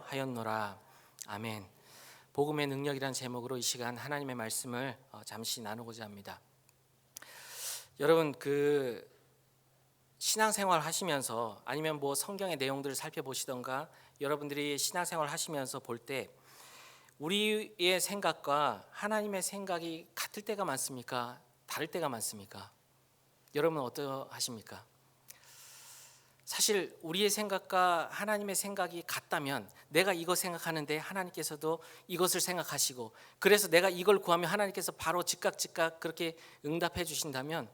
하였노라. 아멘. 복음의 능력이라는 제목으로 이 시간 하나님의 말씀을 잠시 나누고자 합니다. 여러분, 신앙생활 하시면서 아니면 성경의 내용들을 살펴보시던가 여러분들이 신앙생활 하시면서 볼 때 우리의 생각과 하나님의 생각이 같을 때가 많습니까? 다를 때가 많습니까? 여러분은 어떠하십니까? 사실 우리의 생각과 하나님의 생각이 같다면 내가 이거 생각하는데 하나님께서도 이것을 생각하시고, 그래서 내가 이걸 구하면 하나님께서 바로 즉각 그렇게 응답해 주신다면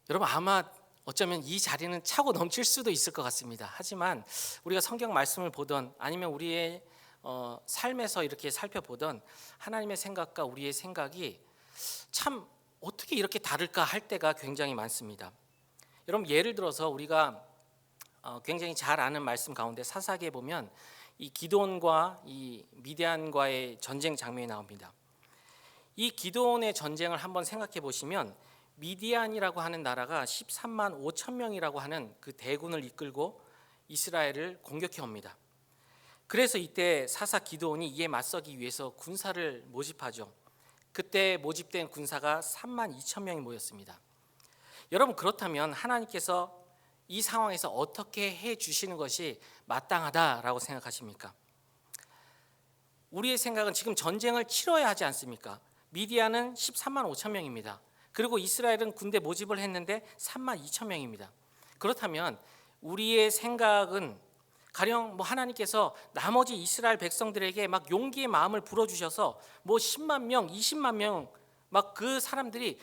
여러분, 아마 어쩌면 이 자리는 차고 넘칠 수도 있을 것 같습니다. 하지만 우리가 성경 말씀을 보던 아니면 우리의 삶에서 이렇게 살펴보던 하나님의 생각과 우리의 생각이 참 어떻게 이렇게 다를까 할 때가 굉장히 많습니다. 여러분, 예를 들어서 우리가 굉장히 잘 아는 말씀 가운데 사사기에 보면 이 기드온과 이 미디안과의 전쟁 장면이 나옵니다. 이 기드온의 전쟁을 한번 생각해 보시면 미디안이라고 하는 나라가 13만 5천 명이라고 하는 그 대군을 이끌고 이스라엘을 공격해 옵니다. 그래서 이때 사사 기드온이 이에 맞서기 위해서 군사를 모집하죠. 그때 모집된 군사가 3만 2천 명이 모였습니다. 여러분, 그렇다면 하나님께서 이 상황에서 어떻게 해 주시는 것이 마땅하다라고 생각하십니까? 우리의 생각은 지금 전쟁을 치러야 하지 않습니까? 미디안은 13만 5천 명입니다. 그리고 이스라엘은 군대 모집을 했는데 3만 2천 명입니다. 그렇다면 우리의 생각은 가령 하나님께서 나머지 이스라엘 백성들에게 막 용기의 마음을 불어주셔서 10만 명, 20만 명 막 그 사람들이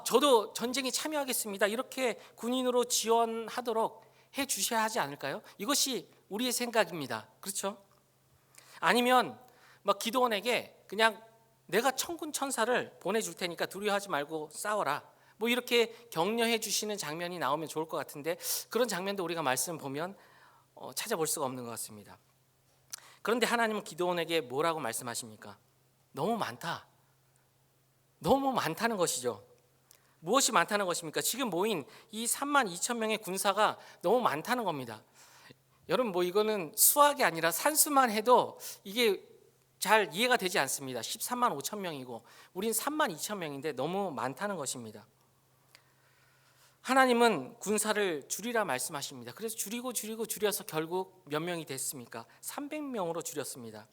저도 전쟁에 참여하겠습니다, 이렇게 군인으로 지원하도록 해 주셔야 하지 않을까요? 이것이 우리의 생각입니다. 그렇죠? 아니면 기드온에게 그냥 내가 천군 천사를 보내줄 테니까 두려워하지 말고 싸워라, 이렇게 격려해 주시는 장면이 나오면 좋을 것 같은데 그런 장면도 우리가 말씀 보면 찾아볼 수가 없는 것 같습니다. 그런데 하나님은 기드온에게 뭐라고 말씀하십니까? 너무 많다. 너무 많다는 것이죠. 무엇이 많다는 것입니까? 지금 모인 이 3만 2천 명의 군사가 너무 많다는 겁니다. 여러분, 이거는 수학이 아니라 산수만 해도 이게 잘 이해가 되지 않습니다. 13만 5천 명이고 우린 3만 2천 명인데 너무 많다는 것입니다. 하나님은 군사를 줄이라 말씀하십니다. 그래서 줄여서 결국 몇 명이 됐습니까? 300명으로 줄였습니다.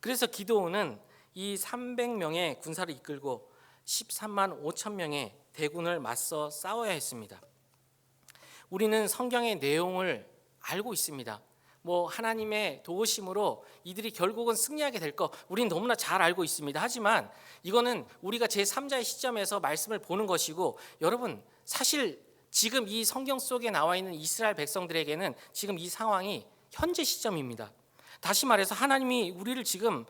그래서 기드온은 이 300명의 군사를 이끌고 13만 5천 명의 대군을 맞서 싸워야 했습니다. 우리는 성경의 내용을 알고 있습니다. 하나님의 도우심으로 이들이 결국은 승리하게 될 거 우리는 너무나 잘 알고 있습니다. 하지만 이거는 우리가 제3자의 시점에서 말씀을 보는 것이고, 여러분, 사실 지금 이 성경 속에 나와 있는 이스라엘 백성들에게는 지금 이 상황이 현재 시점입니다. 다시 말해서 하나님이 우리를 지금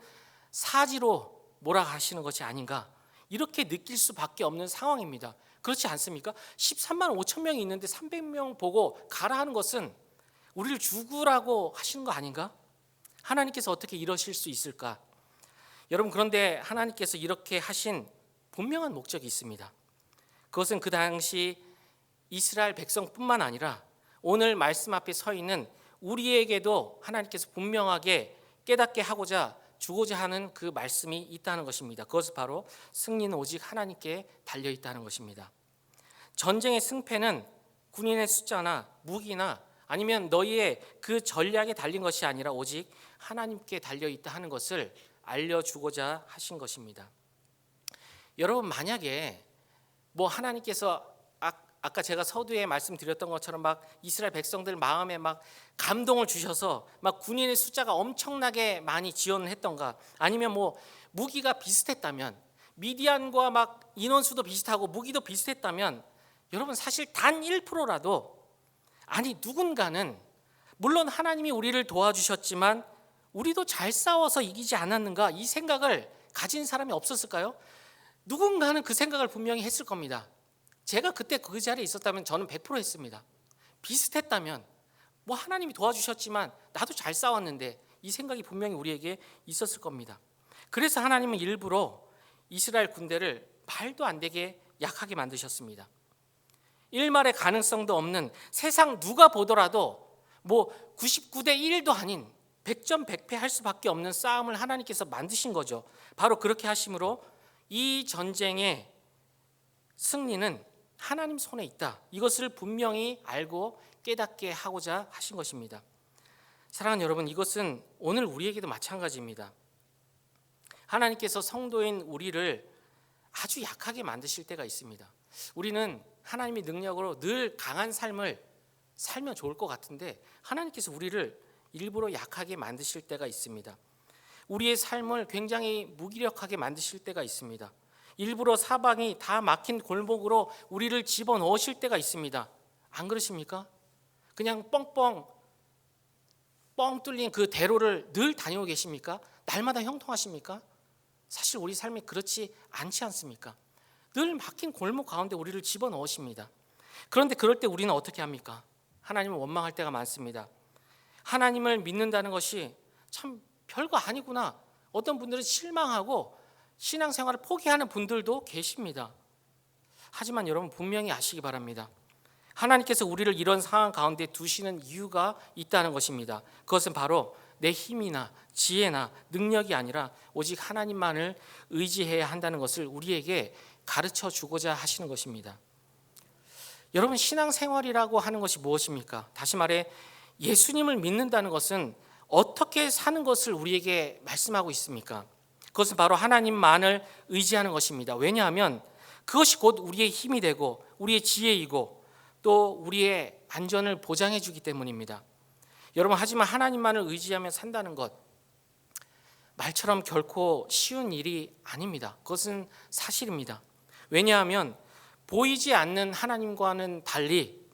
사지로 몰아가시는 것이 아닌가, 이렇게 느낄 수밖에 없는 상황입니다. 그렇지 않습니까? 13만 5천 명이 있는데 300명 보고 가라 하는 것은 우리를 죽으라고 하시는 거 아닌가? 하나님께서 어떻게 이러실 수 있을까? 여러분, 그런데 하나님께서 이렇게 하신 분명한 목적이 있습니다. 그것은 그 당시 이스라엘 백성뿐만 아니라 오늘 말씀 앞에 서 있는 우리에게도 하나님께서 분명하게 깨닫게 하고자 주고자 하는 그 말씀이 있다는 것입니다. 그것은 바로 승리는 오직 하나님께 달려 있다는 것입니다. 전쟁의 승패는 군인의 숫자나 무기나 아니면 너희의 그 전략에 달린 것이 아니라 오직 하나님께 달려 있다 하는 것을 알려주고자 하신 것입니다. 여러분, 만약에 하나님께서 아까 제가 서두에 말씀드렸던 것처럼 이스라엘 백성들 마음에 감동을 주셔서 군인의 숫자가 엄청나게 많이 지원을 했던가, 아니면 무기가 비슷했다면, 미디안과 인원수도 비슷하고 무기도 비슷했다면, 여러분, 사실 단 1%라도 누군가는 물론 하나님이 우리를 도와주셨지만 우리도 잘 싸워서 이기지 않았는가, 이 생각을 가진 사람이 없었을까요? 누군가는 그 생각을 분명히 했을 겁니다. 제가 그때 그 자리에 있었다면 저는 100% 했습니다. 비슷했다면 하나님이 도와주셨지만 나도 잘 싸웠는데, 이 생각이 분명히 우리에게 있었을 겁니다. 그래서 하나님은 일부러 이스라엘 군대를 말도 안 되게 약하게 만드셨습니다. 일말의 가능성도 없는, 세상 누가 보더라도 99대 1도 아닌 백전백패할 수밖에 없는 싸움을 하나님께서 만드신 거죠. 바로 그렇게 하심으로 이 전쟁의 승리는 하나님 손에 있다. 이것을 분명히 알고 깨닫게 하고자 하신 것입니다. 사랑하는 여러분, 이것은 오늘 우리에게도 마찬가지입니다. 하나님께서 성도인 우리를 아주 약하게 만드실 때가 있습니다. 우리는 하나님의 능력으로 늘 강한 삶을 살면 좋을 것 같은데 하나님께서 우리를 일부러 약하게 만드실 때가 있습니다. 우리의 삶을 굉장히 무기력하게 만드실 때가 있습니다. 일부러 사방이 다 막힌 골목으로 우리를 집어넣으실 때가 있습니다. 안 그러십니까? 그냥 뻥 뚫린 그 대로를 늘 다니고 계십니까? 날마다 형통하십니까? 사실 우리 삶이 그렇지 않지 않습니까? 늘 막힌 골목 가운데 우리를 집어넣으십니다. 그런데 그럴 때 우리는 어떻게 합니까? 하나님을 원망할 때가 많습니다. 하나님을 믿는다는 것이 참 별거 아니구나. 어떤 분들은 실망하고 신앙생활을 포기하는 분들도 계십니다. 하지만 여러분 분명히 아시기 바랍니다. 하나님께서 우리를 이런 상황 가운데 두시는 이유가 있다는 것입니다. 그것은 바로 내 힘이나 지혜나 능력이 아니라 오직 하나님만을 의지해야 한다는 것을 우리에게 가르쳐 주고자 하시는 것입니다. 여러분, 신앙생활이라고 하는 것이 무엇입니까? 다시 말해 예수님을 믿는다는 것은 어떻게 사는 것을 우리에게 말씀하고 있습니까? 그것은 바로 하나님만을 의지하는 것입니다. 왜냐하면 그것이 곧 우리의 힘이 되고 우리의 지혜이고 또 우리의 안전을 보장해 주기 때문입니다. 여러분, 하지만 하나님만을 의지하며 산다는 것, 말처럼 결코 쉬운 일이 아닙니다. 그것은 사실입니다. 왜냐하면 보이지 않는 하나님과는 달리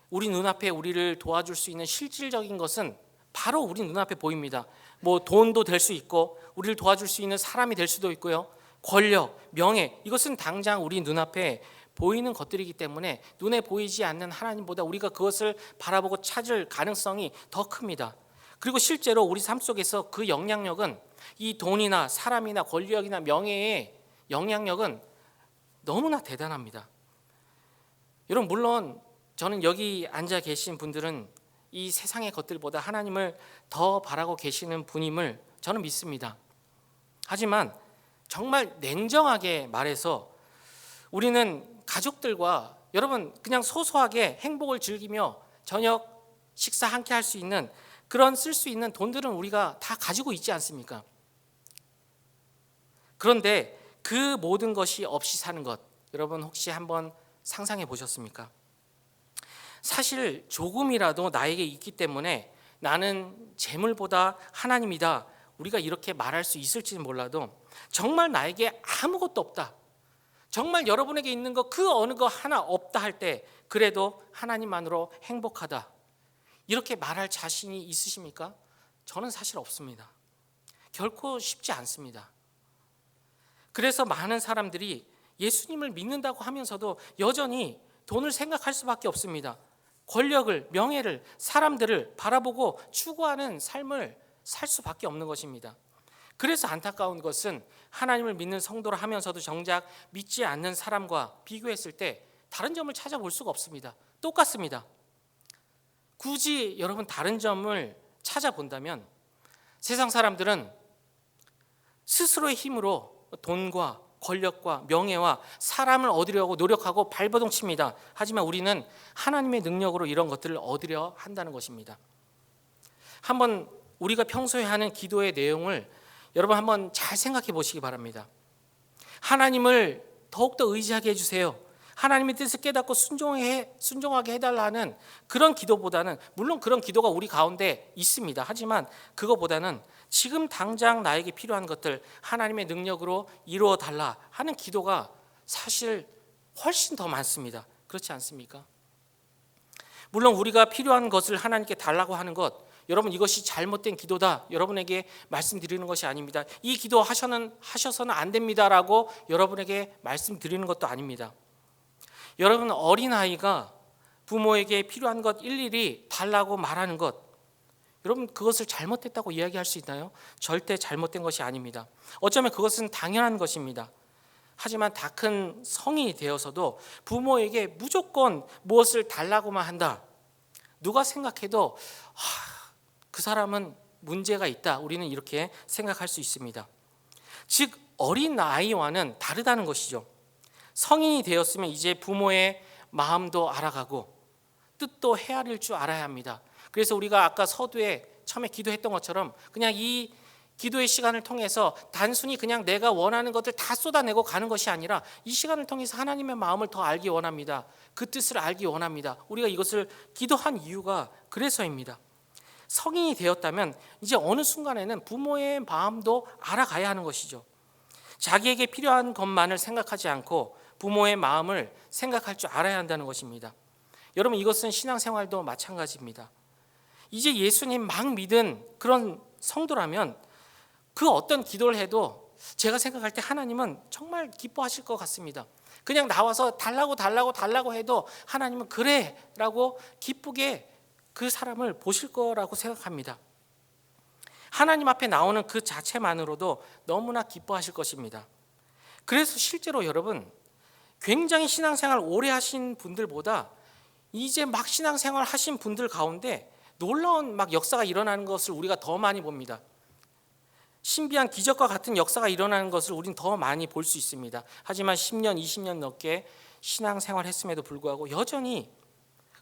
우리 눈앞에 우리를 도와줄 수 있는 실질적인 것은 바로 우리 눈앞에 보입니다. 돈도 될 수 있고 우리를 도와줄 수 있는 사람이 될 수도 있고요. 권력, 명예, 이것은 당장 우리 눈앞에 보이는 것들이기 때문에 눈에 보이지 않는 하나님보다 우리가 그것을 바라보고 찾을 가능성이 더 큽니다. 그리고 실제로 우리 삶 속에서 그 영향력은 이 돈이나 사람이나 권력이나 명예의 영향력은 너무나 대단합니다. 여러분, 물론 저는 여기 앉아 계신 분들은 이 세상의 것들보다 하나님을 더 바라고 계시는 분임을 저는 믿습니다. 하지만 정말 냉정하게 말해서 우리는 가족들과 여러분 그냥 소소하게 행복을 즐기며 저녁 식사 함께 할 수 있는 그런 쓸 수 있는 돈들은 우리가 다 가지고 있지 않습니까? 그런데 그 모든 것이 없이 사는 것, 여러분 혹시 한번 상상해 보셨습니까? 사실 조금이라도 나에게 있기 때문에 나는 재물보다 하나님이다, 우리가 이렇게 말할 수 있을지는 몰라도 정말 나에게 아무것도 없다, 정말 여러분에게 있는 거 그 어느 거 하나 없다 할 때 그래도 하나님만으로 행복하다, 이렇게 말할 자신이 있으십니까? 저는 사실 없습니다. 결코 쉽지 않습니다. 그래서 많은 사람들이 예수님을 믿는다고 하면서도 여전히 돈을 생각할 수밖에 없습니다. 권력을, 명예를, 사람들을 바라보고 추구하는 삶을 살 수밖에 없는 것입니다. 그래서 안타까운 것은 하나님을 믿는 성도를 하면서도 정작 믿지 않는 사람과 비교했을 때 다른 점을 찾아볼 수가 없습니다. 똑같습니다. 굳이 여러분 다른 점을 찾아본다면 세상 사람들은 스스로의 힘으로 돈과 권력과 명예와 사람을 얻으려고 노력하고 발버둥 칩니다. 하지만 우리는 하나님의 능력으로 이런 것들을 얻으려 한다는 것입니다. 한번 우리가 평소에 하는 기도의 내용을 여러분 한번 잘 생각해 보시기 바랍니다. 하나님을 더욱더 의지하게 해주세요. 하나님의 뜻을 깨닫고 순종하게 해달라는 그런 기도보다는, 물론 그런 기도가 우리 가운데 있습니다. 하지만 그거보다는 지금 당장 나에게 필요한 것들 하나님의 능력으로 이루어 달라 하는 기도가 사실 훨씬 더 많습니다. 그렇지 않습니까? 물론 우리가 필요한 것을 하나님께 달라고 하는 것, 여러분 이것이 잘못된 기도다 여러분에게 말씀드리는 것이 아닙니다. 이 기도 하셔서는 안 됩니다라고 여러분에게 말씀드리는 것도 아닙니다. 여러분, 어린아이가 부모에게 필요한 것 일일이 달라고 말하는 것, 여러분 그것을 잘못됐다고 이야기할 수 있나요? 절대 잘못된 것이 아닙니다. 어쩌면 그것은 당연한 것입니다. 하지만 다 큰 성인이 되어서도 부모에게 무조건 무엇을 달라고만 한다, 누가 생각해도 그 사람은 문제가 있다. 우리는 이렇게 생각할 수 있습니다. 즉 어린 아이와는 다르다는 것이죠. 성인이 되었으면 이제 부모의 마음도 알아가고 뜻도 헤아릴 줄 알아야 합니다. 그래서 우리가 아까 서두에 처음에 기도했던 것처럼 그냥 이 기도의 시간을 통해서 단순히 그냥 내가 원하는 것들 다 쏟아내고 가는 것이 아니라 이 시간을 통해서 하나님의 마음을 더 알기 원합니다. 그 뜻을 알기 원합니다. 우리가 이것을 기도한 이유가 그래서입니다. 성인이 되었다면 이제 어느 순간에는 부모의 마음도 알아가야 하는 것이죠. 자기에게 필요한 것만을 생각하지 않고 부모의 마음을 생각할 줄 알아야 한다는 것입니다. 여러분, 이것은 신앙생활도 마찬가지입니다. 이제 예수님 막 믿은 그런 성도라면 그 어떤 기도를 해도 제가 생각할 때 하나님은 정말 기뻐하실 것 같습니다. 그냥 나와서 달라고 해도 하나님은 그래 라고 기쁘게 그 사람을 보실 거라고 생각합니다. 하나님 앞에 나오는 그 자체만으로도 너무나 기뻐하실 것입니다. 그래서 실제로 여러분, 굉장히 신앙생활 오래 하신 분들보다 이제 막 신앙생활 하신 분들 가운데 놀라운 막 역사가 일어나는 것을 우리가 더 많이 봅니다. 신비한 기적과 같은 역사가 일어나는 것을 우리는 더 많이 볼 수 있습니다. 하지만 10년, 20년 넘게 신앙생활 했음에도 불구하고 여전히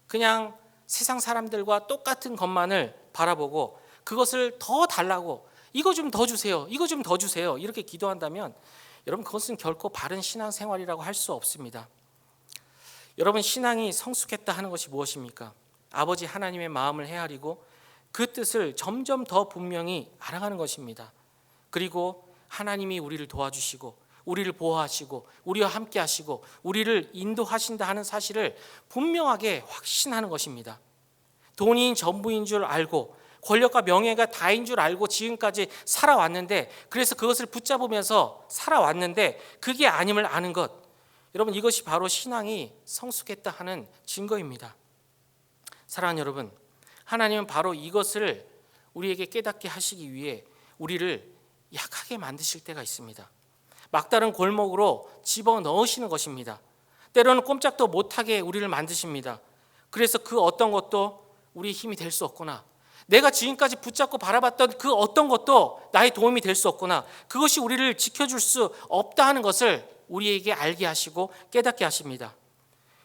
그냥 세상 사람들과 똑같은 것만을 바라보고 그것을 더 달라고 이거 좀 더 주세요. 이거 좀 더 주세요. 이렇게 기도한다면 여러분, 그것은 결코 바른 신앙생활이라고 할 수 없습니다. 여러분, 신앙이 성숙했다 하는 것이 무엇입니까? 아버지 하나님의 마음을 헤아리고 그 뜻을 점점 더 분명히 알아가는 것입니다. 그리고 하나님이 우리를 도와주시고 우리를 보호하시고 우리와 함께 하시고 우리를 인도하신다 하는 사실을 분명하게 확신하는 것입니다. 돈이 전부인 줄 알고 권력과 명예가 다인 줄 알고 지금까지 살아왔는데, 그래서 그것을 붙잡으면서 살아왔는데 그게 아님을 아는 것, 여러분, 이것이 바로 신앙이 성숙했다 하는 증거입니다. 사랑하는 여러분, 하나님은 바로 이것을 우리에게 깨닫게 하시기 위해 우리를 약하게 만드실 때가 있습니다. 막다른 골목으로 집어넣으시는 것입니다. 때로는 꼼짝도 못하게 우리를 만드십니다. 그래서 그 어떤 것도 우리의 힘이 될 수 없구나, 내가 지금까지 붙잡고 바라봤던 그 어떤 것도 나의 도움이 될 수 없구나, 그것이 우리를 지켜줄 수 없다 하는 것을 우리에게 알게 하시고 깨닫게 하십니다.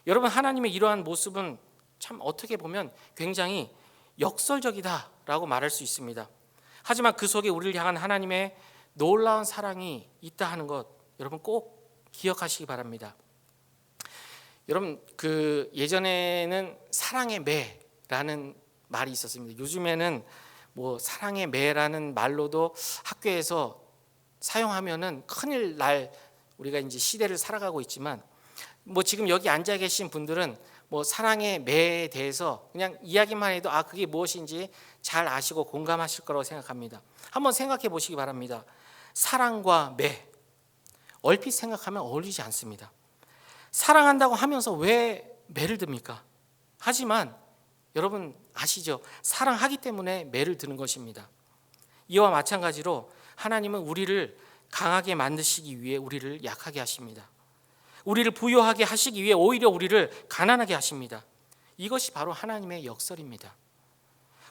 여러분, 하나님의 이러한 모습은 참 어떻게 보면 굉장히 역설적이다라고 말할 수 있습니다. 하지만 그 속에 우리를 향한 하나님의 놀라운 사랑이 있다 하는 것, 여러분 꼭 기억하시기 바랍니다. 여러분, 그 예전에는 사랑의 매라는 말이 있었습니다. 요즘에는 뭐 사랑의 매라는 말로도 학교에서 사용하면은 큰일 날 우리가 이제 시대를 살아가고 있지만, 뭐 지금 여기 앉아 계신 분들은 뭐 사랑의 매에 대해서 그냥 이야기만 해도 그게 무엇인지 잘 아시고 공감하실 거라고 생각합니다. 한번 생각해 보시기 바랍니다. 사랑과 매, 얼핏 생각하면 어울리지 않습니다. 사랑한다고 하면서 왜 매를 듭니까? 하지만 여러분 아시죠? 사랑하기 때문에 매를 드는 것입니다. 이와 마찬가지로 하나님은 우리를 강하게 만드시기 위해 우리를 약하게 하십니다. 우리를 부유하게 하시기 위해 오히려 우리를 가난하게 하십니다. 이것이 바로 하나님의 역설입니다.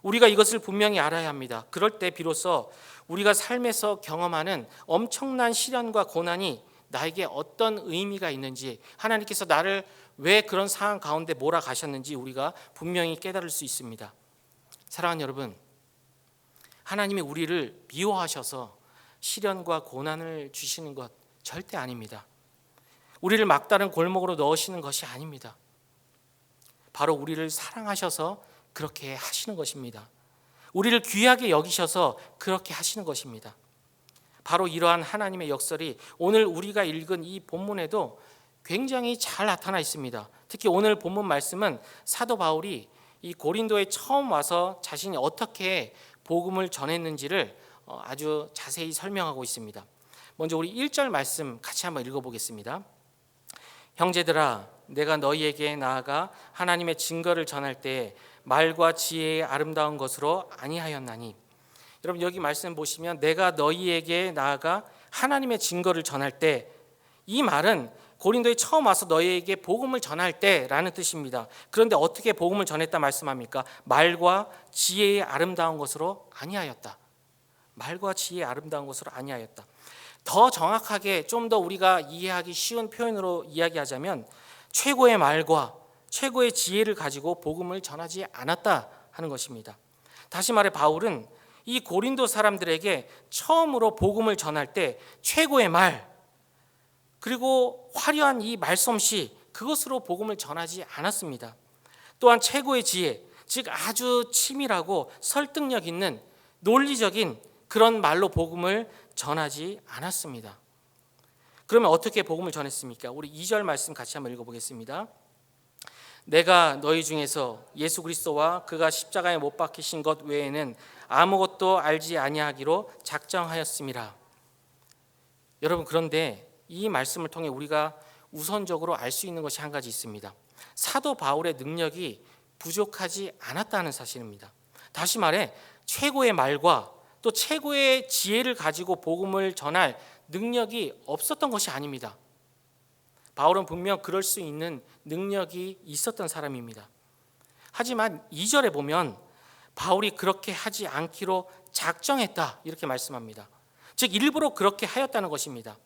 우리가 이것을 분명히 알아야 합니다. 그럴 때 비로소 우리가 삶에서 경험하는 엄청난 시련과 고난이 나에게 어떤 의미가 있는지, 하나님께서 나를 왜 그런 상황 가운데 몰아가셨는지 우리가 분명히 깨달을 수 있습니다. 사랑하는 여러분, 하나님이 우리를 미워하셔서 시련과 고난을 주시는 것 절대 아닙니다. 우리를 막다른 골목으로 넣으시는 것이 아닙니다. 바로 우리를 사랑하셔서 그렇게 하시는 것입니다. 우리를 귀하게 여기셔서 그렇게 하시는 것입니다. 바로 이러한 하나님의 역설이 오늘 우리가 읽은 이 본문에도 굉장히 잘 나타나 있습니다. 특히 오늘 본문 말씀은 사도 바울이 이 고린도에 처음 와서 자신이 어떻게 복음을 전했는지를 아주 자세히 설명하고 있습니다. 먼저 우리 1절 말씀 같이 한번 읽어보겠습니다. 형제들아, 내가 너희에게 나아가 하나님의 증거를 전할 때 말과 지혜의 아름다운 것으로 아니하였나니. 여러분, 여기 말씀 보시면 내가 너희에게 나아가 하나님의 증거를 전할 때, 이 말은 고린도에 처음 와서 너희에게 복음을 전할 때라는 뜻입니다. 그런데 어떻게 복음을 전했다 말씀합니까? 말과 지혜의 아름다운 것으로 아니하였다. 말과 지혜의 아름다운 것으로 아니하였다. 더 정확하게 좀 더 우리가 이해하기 쉬운 표현으로 이야기하자면 최고의 말과 최고의 지혜를 가지고 복음을 전하지 않았다 하는 것입니다. 다시 말해 바울은 이 고린도 사람들에게 처음으로 복음을 전할 때 최고의 말 그리고 화려한 이 말솜씨 그것으로 복음을 전하지 않았습니다. 또한 최고의 지혜, 즉 아주 치밀하고 설득력 있는 논리적인 그런 말로 복음을 전하지 않았습니다. 그러면 어떻게 복음을 전했습니까? 우리 2절 말씀 같이 한번 읽어보겠습니다. 내가 너희 중에서 예수 그리스도와 그가 십자가에 못 박히신 것 외에는 아무것도 알지 아니하기로 작정하였음이라. 여러분, 그런데 이 말씀을 통해 우리가 우선적으로 알 수 있는 것이 한 가지 있습니다. 사도 바울의 능력이 부족하지 않았다는 사실입니다. 다시 말해 최고의 말과 또 최고의 지혜를 가지고 복음을 전할 능력이 없었던 것이 아닙니다. 바울은 분명 그럴 수 있는 능력이 있었던 사람입니다. 하지만 2절에 보면 바울이 그렇게 하지 않기로 작정했다 이렇게 말씀합니다. 즉 일부러 그렇게 하였다는 것입니다.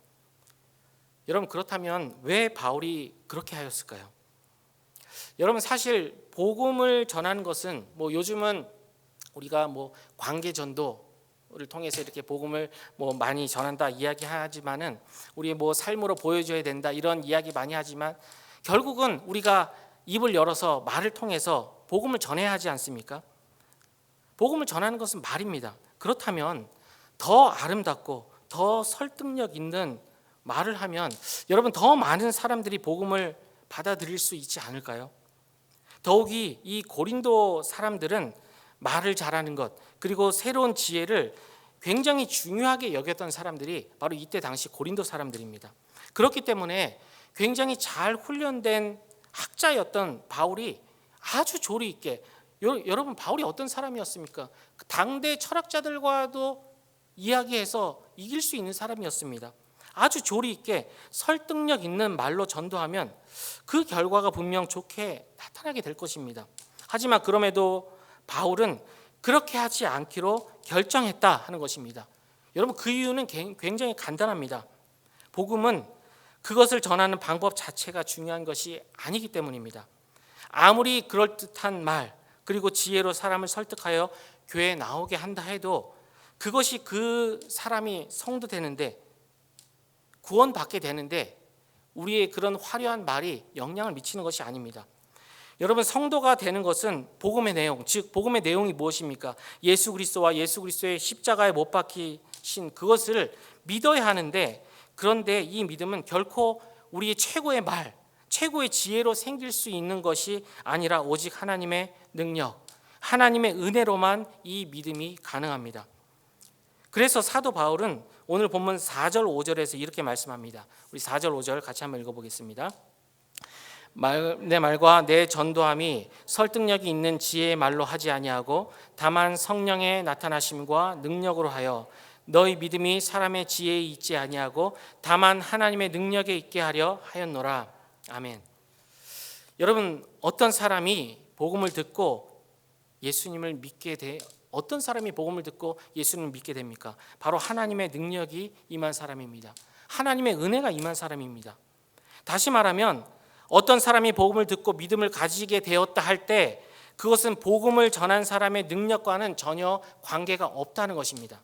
여러분, 그렇다면 왜 바울이 그렇게 하였을까요? 여러분, 사실 복음을 전하는 것은 요즘은 우리가 관계 전도를 통해서 이렇게 복음을 많이 전한다 이야기하지만은 우리 삶으로 보여줘야 된다 이런 이야기 많이 하지만 결국은 우리가 입을 열어서 말을 통해서 복음을 전해야 하지 않습니까? 복음을 전하는 것은 말입니다. 그렇다면 더 아름답고 더 설득력 있는 말을 하면 여러분 더 많은 사람들이 복음을 받아들일 수 있지 않을까요? 더욱이 이 고린도 사람들은 말을 잘하는 것 그리고 새로운 지혜를 굉장히 중요하게 여겼던 사람들이 바로 이때 당시 고린도 사람들입니다. 그렇기 때문에 굉장히 잘 훈련된 학자였던 바울이 아주 조리 있게 여러분 바울이 어떤 사람이었습니까? 당대 철학자들과도 이야기해서 이길 수 있는 사람이었습니다. 아주 조리 있게 설득력 있는 말로 전도하면 그 결과가 분명 좋게 나타나게 될 것입니다. 하지만 그럼에도 바울은 그렇게 하지 않기로 결정했다 하는 것입니다. 여러분, 그 이유는 굉장히 간단합니다. 복음은 그것을 전하는 방법 자체가 중요한 것이 아니기 때문입니다. 아무리 그럴듯한 말 그리고 지혜로 사람을 설득하여 교회에 나오게 한다 해도 그것이 그 사람이 성도 되는데 구원받게 되는데 우리의 그런 화려한 말이 영향을 미치는 것이 아닙니다. 여러분, 성도가 되는 것은 복음의 내용, 즉 복음의 내용이 무엇입니까? 예수 그리스도와 예수 그리스도의 십자가에 못 박히신 그것을 믿어야 하는데, 그런데 이 믿음은 결코 우리의 최고의 말, 최고의 지혜로 생길 수 있는 것이 아니라 오직 하나님의 능력, 하나님의 은혜로만 이 믿음이 가능합니다. 그래서 사도 바울은 오늘 본문 4절 5절에서 이렇게 말씀합니다. 우리 4절 5절 같이 한번 읽어보겠습니다. 내 말과 내 전도함이 설득력이 있는 지혜의 말로 하지 아니하고 다만 성령의 나타나심과 능력으로 하여 너희 믿음이 사람의 지혜에 있지 아니하고 다만 하나님의 능력에 있게 하려 하였노라. 아멘. 여러분, 어떤 사람이 복음을 듣고 예수님을 믿게 어떤 사람이 복음을 듣고 예수님을 믿게 됩니까? 바로 하나님의 능력이 임한 사람입니다. 하나님의 은혜가 임한 사람입니다. 다시 말하면 어떤 사람이 복음을 듣고 믿음을 가지게 되었다 할 때 그것은 복음을 전한 사람의 능력과는 전혀 관계가 없다는 것입니다.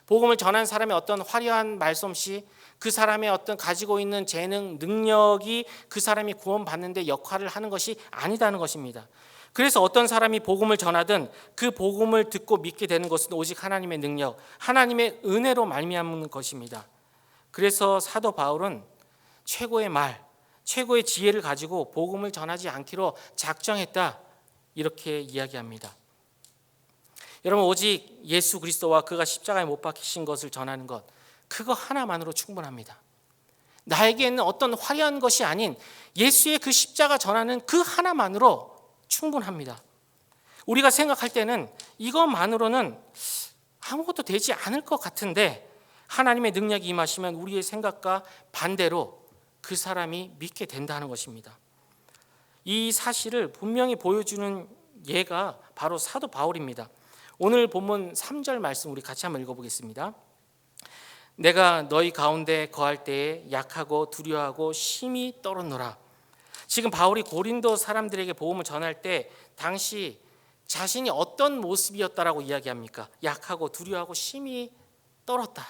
복음을 전한 사람의 어떤 화려한 말솜씨, 그 사람의 어떤 가지고 있는 재능, 능력이 그 사람이 구원받는 데 역할을 하는 것이 아니다는 것입니다. 그래서 어떤 사람이 복음을 전하든 그 복음을 듣고 믿게 되는 것은 오직 하나님의 능력, 하나님의 은혜로 말미암는 것입니다. 그래서 사도 바울은 최고의 말, 최고의 지혜를 가지고 복음을 전하지 않기로 작정했다 이렇게 이야기합니다. 여러분, 오직 예수 그리스도와 그가 십자가에 못 박히신 것을 전하는 것, 그거 하나만으로 충분합니다. 나에게는 어떤 화려한 것이 아닌 예수의 그 십자가 전하는 그 하나만으로 충분합니다. 우리가 생각할 때는 이것만으로는 아무것도 되지 않을 것 같은데 하나님의 능력이 임하시면 우리의 생각과 반대로 그 사람이 믿게 된다는 것입니다. 이 사실을 분명히 보여주는 예가 바로 사도 바울입니다. 오늘 본문 3절 말씀 우리 같이 한번 읽어보겠습니다. 내가 너희 가운데 거할 때에 약하고 두려워하고 심히 떨었노라. 지금 바울이 고린도 사람들에게 복음을 전할 때 당시 자신이 어떤 모습이었다라고 이야기합니까? 약하고 두려워하고 심히 떨었다.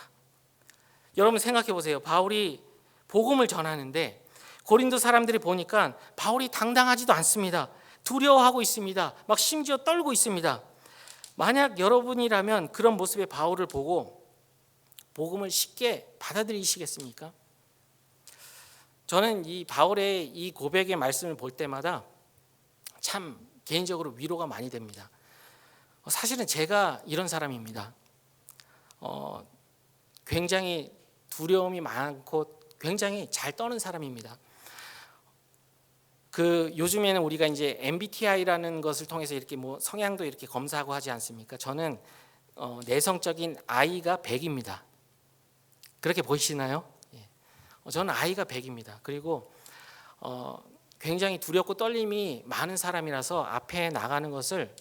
여러분 생각해 보세요. 바울이 복음을 전하는데 고린도 사람들이 보니까 바울이 당당하지도 않습니다. 두려워하고 있습니다. 막 심지어 떨고 있습니다. 만약 여러분이라면 그런 모습의 바울을 보고 복음을 쉽게 받아들이시겠습니까? 저는 이 바울의 이 고백의 말씀을 볼 때마다 참 개인적으로 위로가 많이 됩니다. 사실은 제가 이런 사람입니다. 굉장히 두려움이 많고 굉장히 잘 떠는 사람입니다. 요즘에는 우리가 이제 MBTI라는 것을 통해서 이렇게 뭐 성향도 이렇게 검사하고 하지 않습니까? 저는 내성적인 I가 100입니다. 그렇게 보이시나요? 저는 I가 100입니다. 그리고 굉장히 두렵고 떨림이 많은 사람이라서 앞에 나가는 것을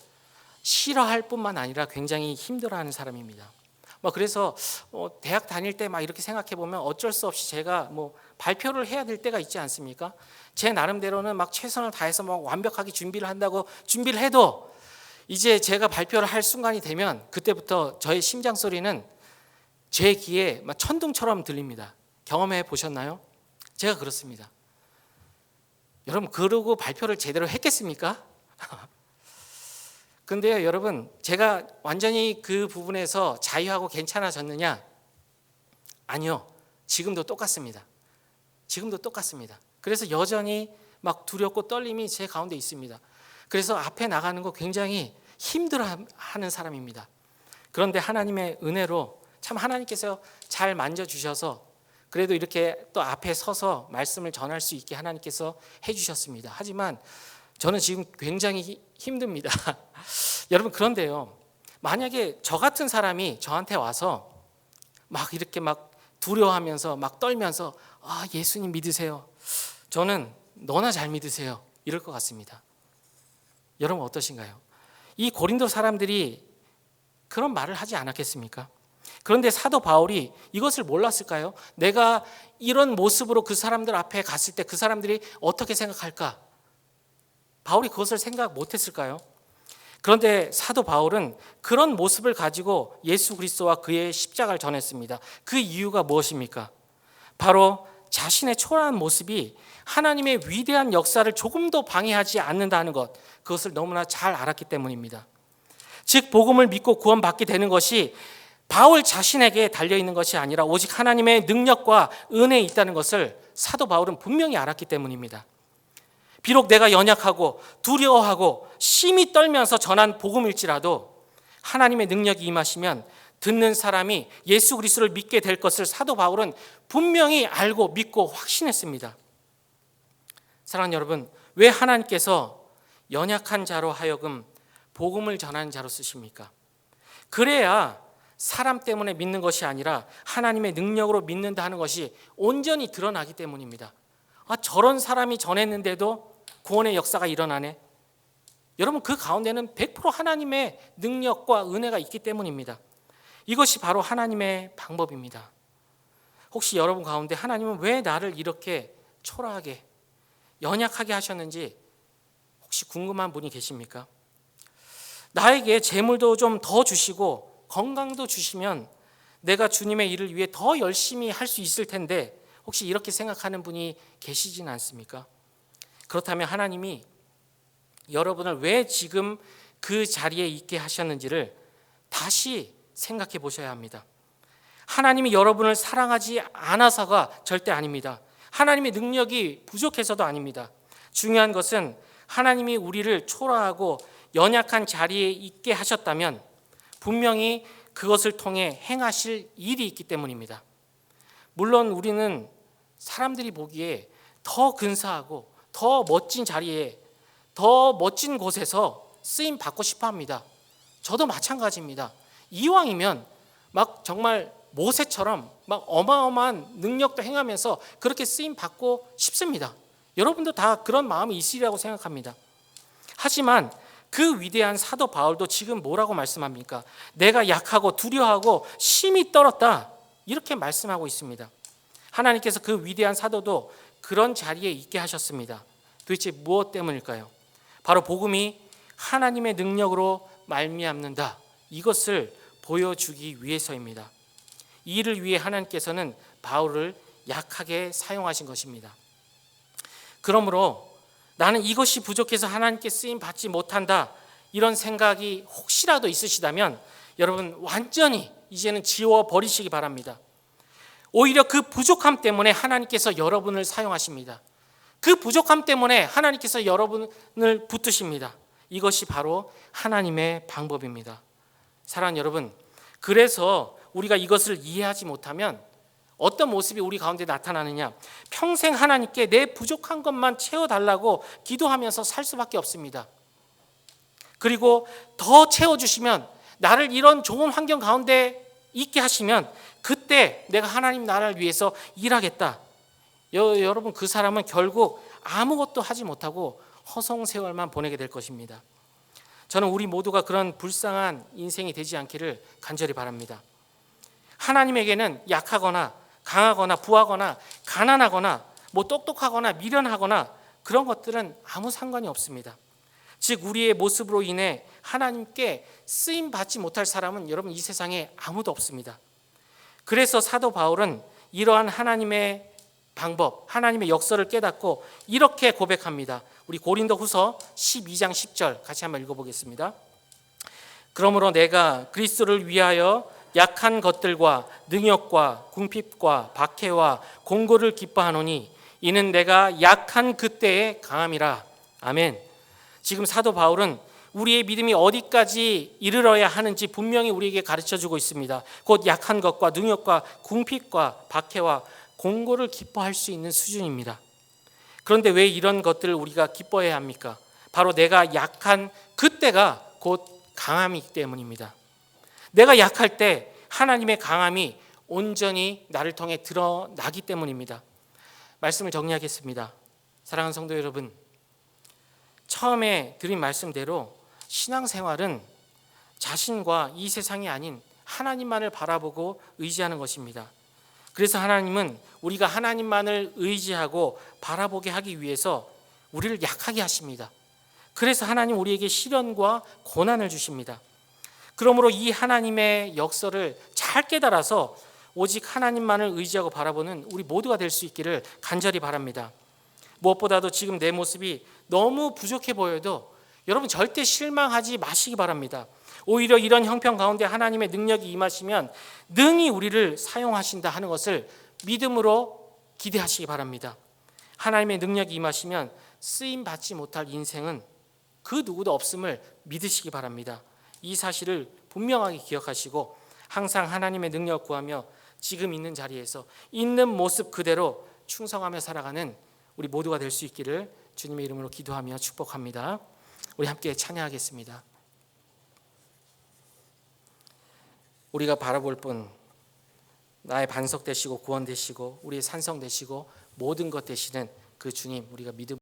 싫어할 뿐만 아니라 굉장히 힘들어하는 사람입니다. 그래서 대학 다닐 때 막 이렇게 생각해 보면 어쩔 수 없이 제가 뭐 발표를 해야 될 때가 있지 않습니까? 제 나름대로는 막 최선을 다해서 막 완벽하게 준비를 한다고 준비를 해도 이제 제가 발표를 할 순간이 되면 그때부터 저의 심장 소리는 제 귀에 막 천둥처럼 들립니다. 경험해 보셨나요? 제가 그렇습니다. 여러분 그러고 발표를 제대로 했겠습니까? 근데요 여러분 제가 완전히 그 부분에서 자유하고 괜찮아졌느냐? 아니요. 지금도 똑같습니다. 지금도 똑같습니다. 그래서 여전히 막 두렵고 떨림이 제 가운데 있습니다. 그래서 앞에 나가는 거 굉장히 힘들어하는 사람입니다. 그런데 하나님의 은혜로 참 하나님께서 잘 만져주셔서 그래도 이렇게 또 앞에 서서 말씀을 전할 수 있게 하나님께서 해주셨습니다. 하지만 저는 지금 굉장히 힘듭니다. 여러분 그런데요. 만약에 저 같은 사람이 저한테 와서 막 이렇게 막 두려워하면서 막 떨면서 예수님 믿으세요. 저는 너나 잘 믿으세요. 이럴 것 같습니다. 여러분 어떠신가요? 이 고린도 사람들이 그런 말을 하지 않았겠습니까? 그런데 사도 바울이 이것을 몰랐을까요? 내가 이런 모습으로 그 사람들 앞에 갔을 때 그 사람들이 어떻게 생각할까? 바울이 그것을 생각 못했을까요? 그런데 사도 바울은 그런 모습을 가지고 예수 그리스도와 그의 십자가를 전했습니다. 그 이유가 무엇입니까? 바로 자신의 초라한 모습이 하나님의 위대한 역사를 조금도 방해하지 않는다는 것, 그것을 너무나 잘 알았기 때문입니다. 즉 복음을 믿고 구원받게 되는 것이 바울 자신에게 달려있는 것이 아니라 오직 하나님의 능력과 은혜에 있다는 것을 사도 바울은 분명히 알았기 때문입니다. 비록 내가 연약하고 두려워하고 심히 떨면서 전한 복음일지라도 하나님의 능력이 임하시면 듣는 사람이 예수 그리스도를 믿게 될 것을 사도 바울은 분명히 알고 믿고 확신했습니다. 사랑하는 여러분, 왜 하나님께서 연약한 자로 하여금 복음을 전하는 자로 쓰십니까? 그래야 사람 때문에 믿는 것이 아니라 하나님의 능력으로 믿는다 하는 것이 온전히 드러나기 때문입니다. 저런 사람이 전했는데도 구원의 역사가 일어나네. 여러분 그 가운데는 100% 하나님의 능력과 은혜가 있기 때문입니다. 이것이 바로 하나님의 방법입니다. 혹시 여러분 가운데 하나님은 왜 나를 이렇게 초라하게 연약하게 하셨는지 혹시 궁금한 분이 계십니까? 나에게 재물도 좀 더 주시고 건강도 주시면 내가 주님의 일을 위해 더 열심히 할 수 있을 텐데 혹시 이렇게 생각하는 분이 계시진 않습니까? 그렇다면 하나님이 여러분을 왜 지금 그 자리에 있게 하셨는지를 다시 생각해 보셔야 합니다. 하나님이 여러분을 사랑하지 않아서가 절대 아닙니다. 하나님의 능력이 부족해서도 아닙니다. 중요한 것은 하나님이 우리를 초라하고 연약한 자리에 있게 하셨다면 분명히 그것을 통해 행하실 일이 있기 때문입니다. 물론 우리는 사람들이 보기에 더 근사하고 더 멋진 자리에 더 멋진 곳에서 쓰임 받고 싶어 합니다. 저도 마찬가지입니다. 이왕이면 막 정말 모세처럼 막 어마어마한 능력도 행하면서 그렇게 쓰임 받고 싶습니다. 여러분도 다 그런 마음이 있으리라고 생각합니다. 하지만 그 위대한 사도 바울도 지금 뭐라고 말씀합니까? 내가 약하고 두려워하고 심히 떨었다, 이렇게 말씀하고 있습니다. 하나님께서 그 위대한 사도도 그런 자리에 있게 하셨습니다. 도대체 무엇 때문일까요? 바로 복음이 하나님의 능력으로 말미암는다, 이것을 보여주기 위해서입니다. 이 일을 위해 하나님께서는 바울을 약하게 사용하신 것입니다. 그러므로 나는 이것이 부족해서 하나님께 쓰임 받지 못한다, 이런 생각이 혹시라도 있으시다면 여러분 완전히 이제는 지워버리시기 바랍니다. 오히려 그 부족함 때문에 하나님께서 여러분을 사용하십니다. 그 부족함 때문에 하나님께서 여러분을 붙드십니다. 이것이 바로 하나님의 방법입니다. 사랑하는 여러분, 그래서 우리가 이것을 이해하지 못하면 어떤 모습이 우리 가운데 나타나느냐, 평생 하나님께 내 부족한 것만 채워달라고 기도하면서 살 수밖에 없습니다. 그리고 더 채워주시면, 나를 이런 좋은 환경 가운데 있게 하시면 그때 내가 하나님 나라를 위해서 일하겠다. 여러분, 그 사람은 결국 아무것도 하지 못하고 허송세월만 보내게 될 것입니다. 저는 우리 모두가 그런 불쌍한 인생이 되지 않기를 간절히 바랍니다. 하나님에게는 약하거나 강하거나 부하거나 가난하거나 똑똑하거나 미련하거나 그런 것들은 아무 상관이 없습니다. 즉 우리의 모습으로 인해 하나님께 쓰임 받지 못할 사람은 여러분 이 세상에 아무도 없습니다. 그래서 사도 바울은 이러한 하나님의 방법, 하나님의 역사를 깨닫고 이렇게 고백합니다. 우리 고린도후서 12장 10절 같이 한번 읽어보겠습니다. 그러므로 내가 그리스도를 위하여 약한 것들과 능욕과 궁핍과 박해와 공고를 기뻐하노니 이는 내가 약한 그때의 강함이라. 아멘. 지금 사도 바울은 우리의 믿음이 어디까지 이르러야 하는지 분명히 우리에게 가르쳐주고 있습니다. 곧 약한 것과 능욕과 궁핍과 박해와 공고를 기뻐할 수 있는 수준입니다. 그런데 왜 이런 것들을 우리가 기뻐해야 합니까? 바로 내가 약한 그때가 곧 강함이기 때문입니다. 내가 약할 때 하나님의 강함이 온전히 나를 통해 드러나기 때문입니다. 말씀을 정리하겠습니다. 사랑하는 성도 여러분, 처음에 드린 말씀대로 신앙생활은 자신과 이 세상이 아닌 하나님만을 바라보고 의지하는 것입니다. 그래서 하나님은 우리가 하나님만을 의지하고 바라보게 하기 위해서 우리를 약하게 하십니다. 그래서 하나님 우리에게 시련과 고난을 주십니다. 그러므로 이 하나님의 역사를 잘 깨달아서 오직 하나님만을 의지하고 바라보는 우리 모두가 될 수 있기를 간절히 바랍니다. 무엇보다도 지금 내 모습이 너무 부족해 보여도 여러분 절대 실망하지 마시기 바랍니다. 오히려 이런 형편 가운데 하나님의 능력이 임하시면 능히 우리를 사용하신다 하는 것을 믿음으로 기대하시기 바랍니다. 하나님의 능력이 임하시면 쓰임 받지 못할 인생은 그 누구도 없음을 믿으시기 바랍니다. 이 사실을 분명하게 기억하시고 항상 하나님의 능력을 구하며 지금 있는 자리에서 있는 모습 그대로 충성하며 살아가는 우리 모두가 될 수 있기를 주님의 이름으로 기도하며 축복합니다. 우리 함께 찬양하겠습니다. 우리가 바라볼 분, 나의 반석 되시고 구원 되시고 우리의 산성 되시고 모든 것 되시는 그 주님, 우리가 믿음